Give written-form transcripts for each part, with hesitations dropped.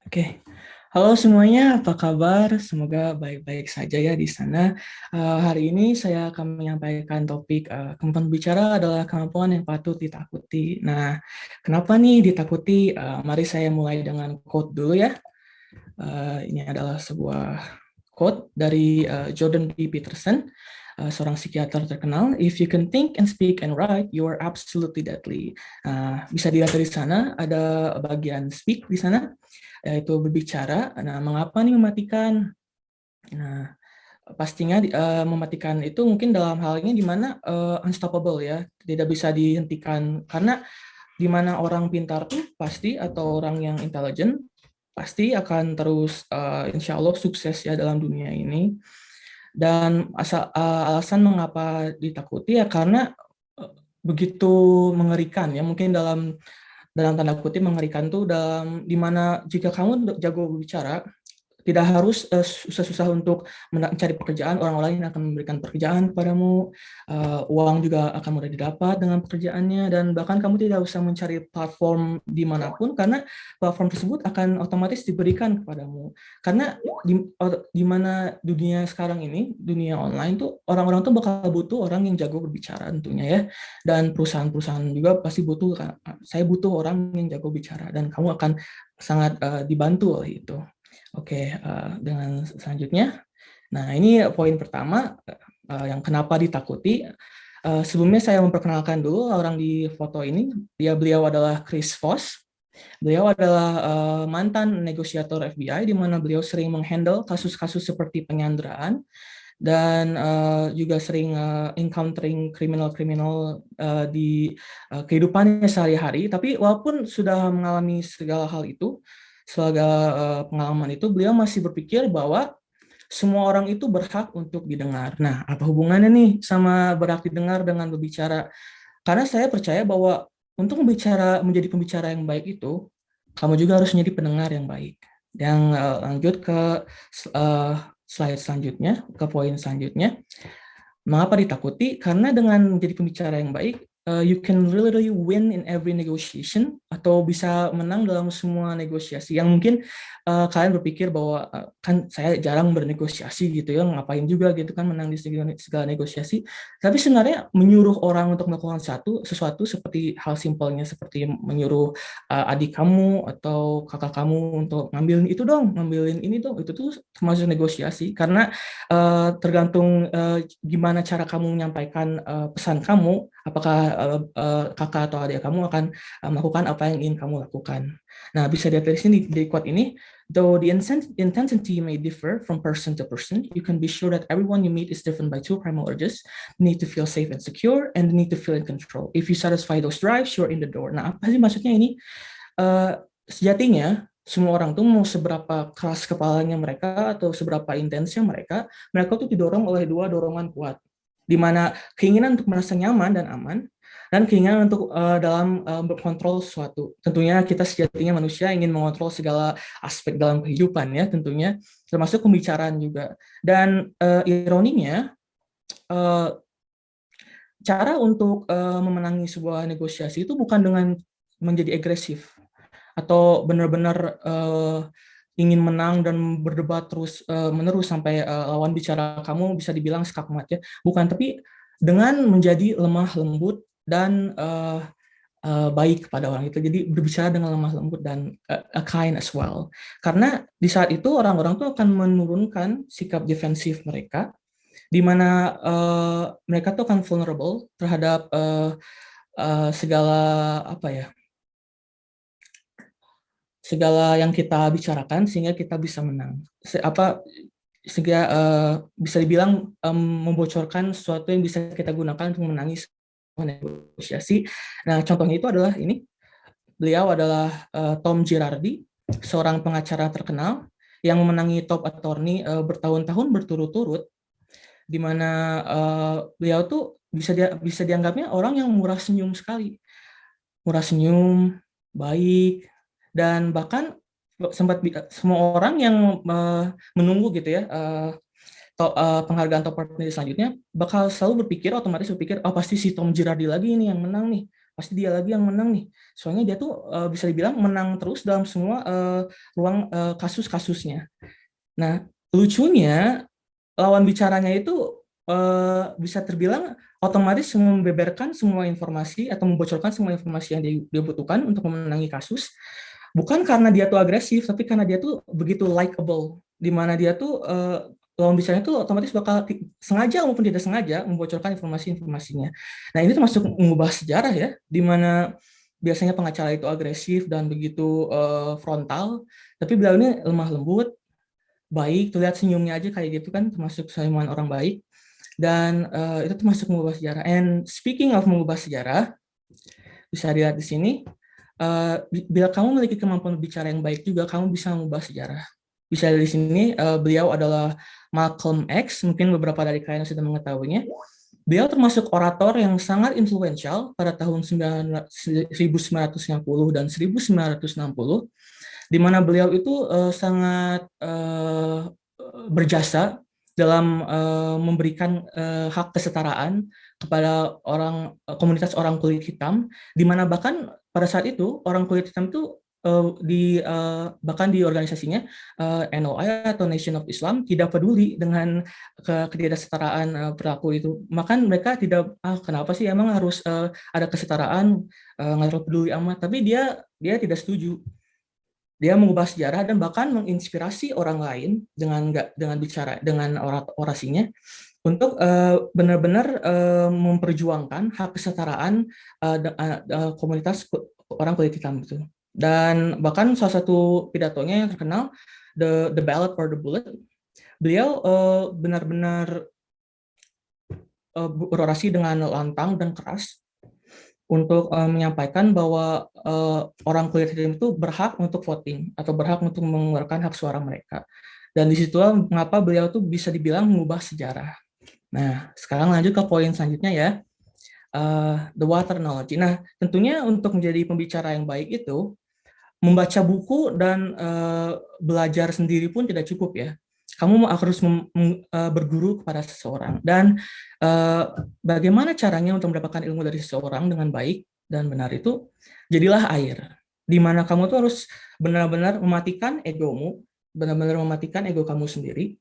Oke, halo semuanya, apa kabar? Semoga baik-baik saja ya di sana. Hari ini saya akan menyampaikan topik kemampuan bicara adalah kemampuan yang patut ditakuti. Nah, kenapa nih ditakuti? Mari saya mulai dengan quote dulu ya. Ini adalah sebuah quote dari Jordan B. Peterson, seorang psikiater terkenal. If you can think and speak and write, you are absolutely deadly. Bisa dilihat dari sana, ada bagian speak di sana, yaitu berbicara. Nah, mengapa nih mematikan? Nah, pastinya mematikan itu mungkin dalam halnya di mana unstoppable ya, tidak bisa dihentikan. Karena di mana orang pintar tuh pasti atau orang yang intelijen pasti akan terus insya Allah sukses ya dalam dunia ini. Dan alasan mengapa ditakuti ya karena begitu mengerikan ya, mungkin dalam tanda kutip mengerikan tuh dalam dimana jika kamu jago berbicara tidak harus susah-susah untuk mencari pekerjaan, orang lain akan memberikan pekerjaan kepadamu, uang juga akan mudah didapat dengan pekerjaannya, dan bahkan kamu tidak usah mencari platform dimanapun, karena platform tersebut akan otomatis diberikan kepadamu. Karena di mana dunia sekarang ini, dunia online tuh, orang-orang tuh bakal butuh orang yang jago berbicara tentunya ya, dan perusahaan-perusahaan juga pasti butuh, saya butuh orang yang jago bicara, dan kamu akan sangat dibantu oleh itu. Oke, dengan selanjutnya. Nah, ini poin pertama yang kenapa ditakuti. Sebelumnya saya memperkenalkan dulu orang di foto ini. Beliau adalah Chris Voss. Beliau adalah mantan negosiator FBI, di mana beliau sering menghandle kasus-kasus seperti penyanderaan dan juga sering encountering kriminal-kriminal di kehidupannya sehari-hari. Tapi walaupun sudah mengalami segala hal itu, segala pengalaman itu, beliau masih berpikir bahwa semua orang itu berhak untuk didengar. Nah, apa hubungannya nih sama berhak didengar dengan berbicara? Karena saya percaya bahwa untuk menjadi pembicara yang baik itu, kamu juga harus menjadi pendengar yang baik. Yang lanjut ke uh, slide selanjutnya, ke poin selanjutnya. Mengapa ditakuti? Karena dengan menjadi pembicara yang baik, you can really win in every negotiation, atau bisa menang dalam semua negosiasi. Yang mungkin kalian berpikir bahwa kan saya jarang bernegosiasi gitu ya, ngapain juga gitu kan menang di segala negosiasi. Tapi sebenarnya menyuruh orang untuk melakukan sesuatu seperti hal simpelnya seperti menyuruh adik kamu atau kakak kamu untuk ngambilin itu dong, ngambilin ini dong, itu tuh termasuk negosiasi. Karena tergantung gimana cara kamu menyampaikan pesan kamu, apakah kakak atau adik kamu akan melakukan apa yang ingin kamu lakukan. Nah, bisa dilihat dari sini di quote ini, though the intensity may differ from person to person, you can be sure that everyone you meet is different by two primal urges: the need to feel safe and secure, and the need to feel in control. If you satisfy those drives, you're in the door. Nah, apa sih maksudnya ini? Sejatinya semua orang tuh mau seberapa keras kepalanya mereka atau seberapa intensnya mereka, mereka tuh didorong oleh dua dorongan kuat, di mana keinginan untuk merasa nyaman dan aman, dan keinginan untuk dalam berkontrol sesuatu. Tentunya kita sejatinya manusia ingin mengontrol segala aspek dalam kehidupan ya, tentunya termasuk pembicaraan juga. Dan ironinya, uh, cara untuk memenangi sebuah negosiasi itu bukan dengan menjadi agresif atau benar-benar ingin menang dan berdebat terus menerus sampai lawan bicara kamu bisa dibilang skakmat ya, bukan, tapi dengan menjadi lemah lembut dan baik kepada orang itu. Jadi berbicara dengan lemah lembut dan kind as well, karena di saat itu orang-orang tuh akan menurunkan sikap defensif mereka, di mana mereka tuh akan vulnerable terhadap segala apa ya, segala yang kita bicarakan, sehingga kita bisa menang. Sehingga bisa dibilang membocorkan sesuatu yang bisa kita gunakan untuk menangis negosiasi. Nah, contohnya itu adalah ini. Beliau adalah Tom Girardi, seorang pengacara terkenal yang memenangi top attorney bertahun-tahun berturut-turut, di mana beliau tuh bisa dianggapnya orang yang murah senyum sekali, murah senyum, baik, dan bahkan sempat semua orang yang menunggu gitu ya penghargaan top partner selanjutnya bakal selalu otomatis berpikir, oh pasti si Tom Girardi lagi ini yang menang nih, pasti dia lagi yang menang nih. Soalnya dia tuh bisa dibilang menang terus dalam semua ruang kasus-kasusnya. Nah, lucunya lawan bicaranya itu bisa terbilang otomatis membeberkan semua informasi atau membocorkan semua informasi yang dia butuhkan untuk memenangi kasus, bukan karena dia tuh agresif, tapi karena dia tuh begitu likable, di mana dia tuh lawan bicaranya tuh otomatis bakal sengaja maupun tidak sengaja membocorkan informasi-informasinya. Nah, ini termasuk mengubah sejarah ya, di mana biasanya pengacara itu agresif dan begitu frontal, tapi beliau ini lemah lembut, baik, terlihat senyumnya aja kayak gitu kan, termasuk senyuman orang baik. Dan itu termasuk mengubah sejarah. And speaking of mengubah sejarah, bisa dilihat di sini, bila kamu memiliki kemampuan berbicara yang baik juga, kamu bisa mengubah sejarah. Bisa di sini, beliau adalah Malcolm X, mungkin beberapa dari kalian sudah mengetahuinya. Beliau termasuk orator yang sangat influential pada tahun 1950 dan 1960, di mana beliau itu sangat berjasa dalam memberikan hak kesetaraan kepada komunitas orang kulit hitam, di mana bahkan pada saat itu orang kulit hitam itu bahkan di organisasinya NOI atau Nation of Islam tidak peduli dengan ketidaksetaraan perilaku itu. Bahkan mereka tidak, kenapa sih emang harus ada kesetaraan, nggak terlalu peduli amat. Tapi dia tidak setuju. Dia mengubah sejarah dan bahkan menginspirasi orang lain dengan bicara dengan orasinya untuk benar-benar memperjuangkan hak kesetaraan komunitas orang kulit hitam itu. Dan bahkan salah satu pidatonya yang terkenal, the Ballot or the Bullet, beliau benar-benar berorasi dengan lantang dan keras untuk menyampaikan bahwa orang kulit hitam itu berhak untuk voting atau berhak untuk mengeluarkan hak suara mereka. Dan disitulah mengapa beliau tuh bisa dibilang mengubah sejarah. Nah, sekarang lanjut ke poin selanjutnya ya, the water analogy. Nah, tentunya untuk menjadi pembicara yang baik itu, membaca buku dan belajar sendiri pun tidak cukup ya. Kamu harus berguru kepada seseorang. Dan bagaimana caranya untuk mendapatkan ilmu dari seseorang dengan baik dan benar itu, jadilah air. Di mana kamu tuh harus benar-benar mematikan egomu, benar-benar mematikan ego kamu sendiri,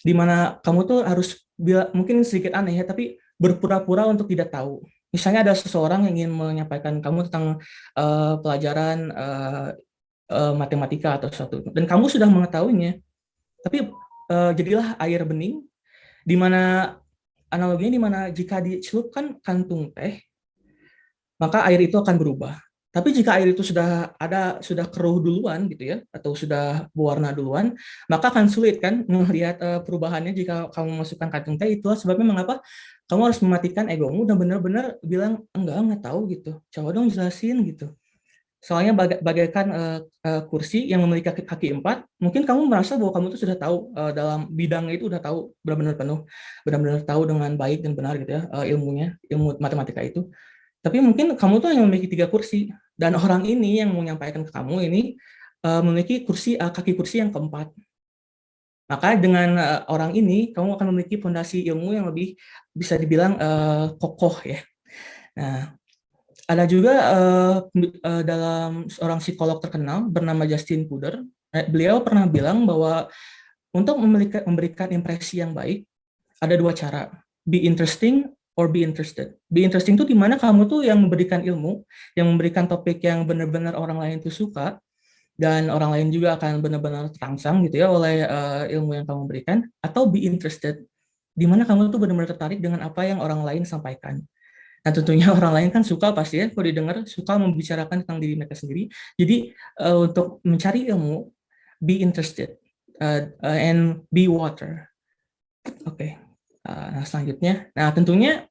di mana kamu tuh harus, mungkin sedikit aneh ya, tapi berpura-pura untuk tidak tahu. Misalnya ada seseorang yang ingin menyampaikan kamu tentang pelajaran matematika atau sesuatu, dan kamu sudah mengetahuinya, tapi jadilah air bening, di mana analoginya, di mana jika dicelupkan kantung teh, maka air itu akan berubah. Tapi jika air itu sudah keruh duluan gitu ya, atau sudah berwarna duluan, maka akan sulit kan melihat perubahannya jika kamu masukkan kantung teh. Itulah sebabnya mengapa kamu harus mematikan egomu dan benar-benar bilang enggak tahu gitu. Coba dong jelasin gitu. Soalnya bagaikan kursi yang memiliki kaki empat, mungkin kamu merasa bahwa kamu itu sudah tahu dalam bidangnya itu, udah tahu benar-benar penuh, benar-benar tahu dengan baik dan benar gitu ya, ilmunya, ilmu matematika itu. Tapi mungkin kamu tuh hanya memiliki tiga kursi, dan orang ini yang menyampaikan ke kamu ini memiliki kaki kursi yang keempat. Maka dengan orang ini, kamu akan memiliki fondasi ilmu yang lebih bisa dibilang kokoh ya. Nah, ada juga dalam seorang psikolog terkenal bernama Justin Kuder, beliau pernah bilang bahwa untuk memberikan impresi yang baik, ada dua cara, be interesting or be interested. Be interesting itu di mana kamu tuh yang memberikan ilmu, yang memberikan topik yang benar-benar orang lain tuh suka, dan orang lain juga akan benar-benar terangsang gitu ya oleh ilmu yang kamu berikan, atau be interested, di mana kamu tuh benar-benar tertarik dengan apa yang orang lain sampaikan. Nah, tentunya orang lain kan suka pasti ya, kalau didengar, suka membicarakan tentang diri mereka sendiri. Jadi, untuk mencari ilmu, be interested, and be water. Oke. Nah, selanjutnya. Nah, tentunya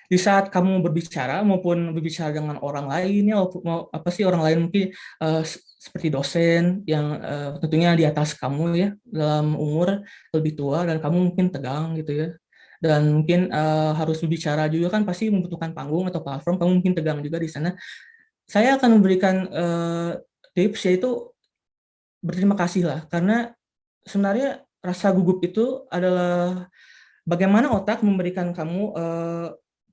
di saat kamu berbicara maupun berbicara dengan orang lain ya, apa sih, orang lain mungkin seperti dosen yang tentunya di atas kamu ya, dalam umur lebih tua, dan kamu mungkin tegang gitu ya, dan mungkin harus berbicara juga kan, pasti membutuhkan panggung atau platform, kamu mungkin tegang juga di sana. Saya akan memberikan tips, yaitu berterima kasih lah, karena sebenarnya rasa gugup itu adalah bagaimana otak memberikan kamu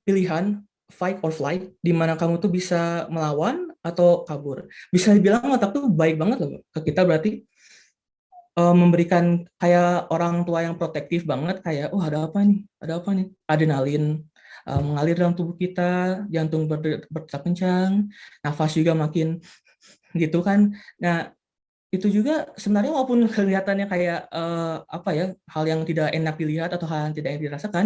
pilihan fight or flight, di mana kamu tuh bisa melawan atau kabur. Bisa dibilang otak tuh baik banget loh ke kita, berarti memberikan kayak orang tua yang protektif banget, kayak oh ada apa nih, adrenalin mengalir dalam tubuh kita, jantung berdetak kencang, nafas juga makin gitu kan. Nah, itu juga sebenarnya walaupun kelihatannya kayak apa ya, hal yang tidak enak dilihat atau hal yang tidak enak dirasakan,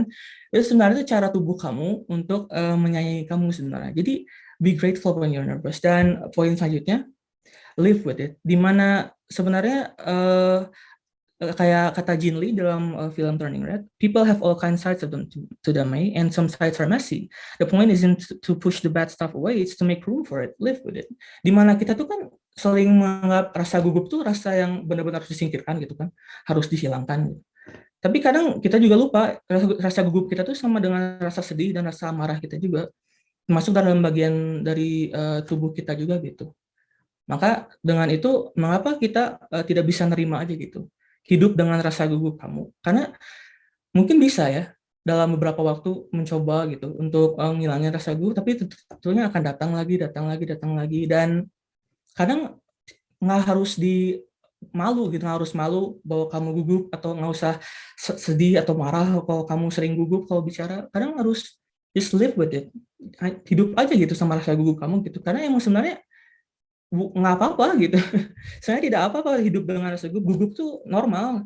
itu sebenarnya itu cara tubuh kamu untuk menyayangi kamu sebenarnya. Jadi be grateful when you're nervous. Dan poin selanjutnya, live with it. Dimana sebenarnya kayak kata Jin Lee dalam film Turning Red, people have all kinds sides of them to them, and some sides are messy. The point isn't to push the bad stuff away, it's to make room for it, live with it. Dimana kita tuh kan sering menganggap rasa gugup tuh rasa yang benar-benar harus disingkirkan gitu kan, harus dihilangkan. Tapi kadang kita juga lupa rasa gugup kita tuh sama dengan rasa sedih dan rasa marah kita juga, masuk dalam bagian dari tubuh kita juga gitu. Maka dengan itu, mengapa kita tidak bisa nerima aja gitu, hidup dengan rasa gugup kamu? Karena mungkin bisa ya, dalam beberapa waktu mencoba gitu untuk ngilangin rasa gugup, tapi tentunya akan datang lagi, datang lagi, datang lagi. Dan kadang nggak harus di malu gitu, nggak harus malu bahwa kamu gugup, atau nggak usah sedih atau marah kalau kamu sering gugup kalau bicara. Kadang harus just live with it, hidup aja gitu sama rasa gugup kamu gitu, karena emang sebenarnya nggak apa-apa gitu. Saya tidak apa-apa hidup dengan rasa gugup. Gugup tuh normal.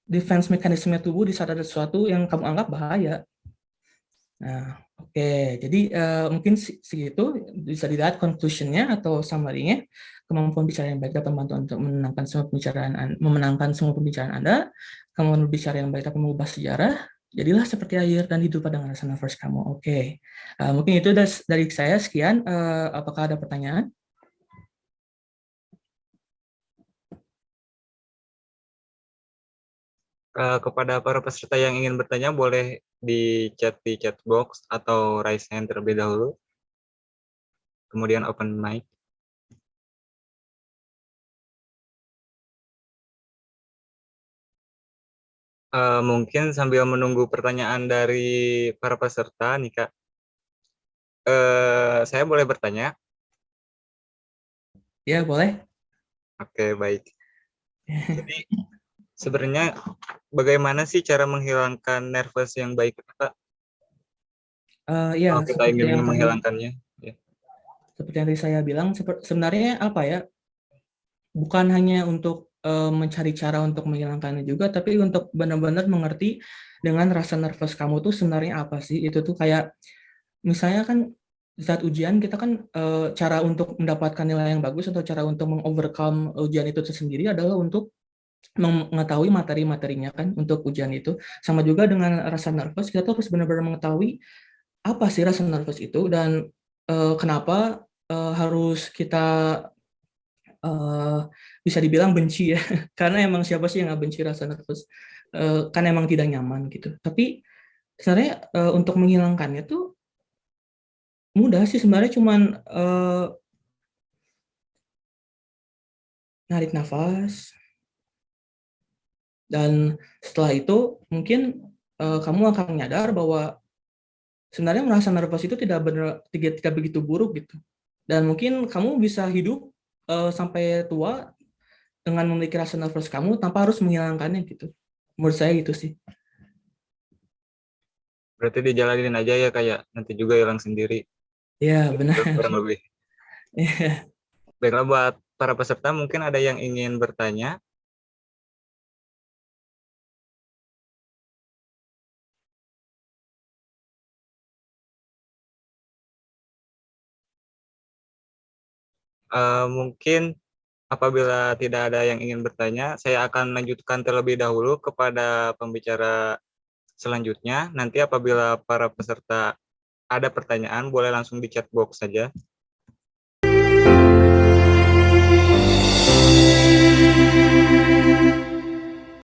Defense mekanisme tubuh di saat ada sesuatu yang kamu anggap bahaya. Nah, oke. Jadi mungkin segitu bisa dilihat conclusion-nya atau summary-nya. Kemampuan bicara yang baik dapat membantu untuk memenangkan semua pembicaraan Anda. Kemampuan berbicara yang baik dapat mengubah sejarah. Jadilah seperti air dan hidup dengan rasa nafas kamu. Oke. Mungkin itu dari saya. Sekian. Apakah ada pertanyaan? Kepada para peserta yang ingin bertanya, boleh di chat box atau raise hand terlebih dahulu, kemudian open mic. Mungkin sambil menunggu pertanyaan dari para peserta nih Kak, saya boleh bertanya? Ya, boleh. Oke, baik. Jadi sebenarnya bagaimana sih cara menghilangkan nervous yang baik, Kak? Ya, Kalau kita seperti ingin yang tadi menghilangkannya, ya. seperti yang tadi saya bilang, sebenarnya apa ya? Bukan hanya untuk mencari cara untuk menghilangkannya juga, tapi untuk benar-benar mengerti dengan rasa nervous kamu tuh sebenarnya apa sih. Itu tuh kayak misalnya kan saat ujian kita kan cara untuk mendapatkan nilai yang bagus atau cara untuk mengovercome ujian itu sendiri adalah untuk mengetahui materi-materinya kan untuk ujian itu. Sama juga dengan rasa nervous, kita tuh harus benar-benar mengetahui apa sih rasa nervous itu, dan kenapa harus kita eh, bisa dibilang benci ya. Karena emang siapa sih yang nggak benci rasa nervous, kan emang tidak nyaman gitu. Tapi sebenarnya untuk menghilangkannya tuh mudah sih sebenarnya, cuman narik nafas, dan setelah itu mungkin kamu akan nyadar bahwa sebenarnya merasa nervous itu tidak begitu buruk gitu. Dan mungkin kamu bisa hidup sampai tua dengan memiliki rasa nervous kamu tanpa harus menghilangkannya gitu. Menurut saya gitu sih. Berarti dijalanin aja ya, kayak nanti juga hilang sendiri. Ya, benar. Kurang lebih. Iya. Baiklah, buat para peserta mungkin ada yang ingin bertanya. Mungkin apabila tidak ada yang ingin bertanya, saya akan lanjutkan terlebih dahulu kepada pembicara selanjutnya. Nanti apabila para peserta ada pertanyaan, boleh langsung di chat box saja.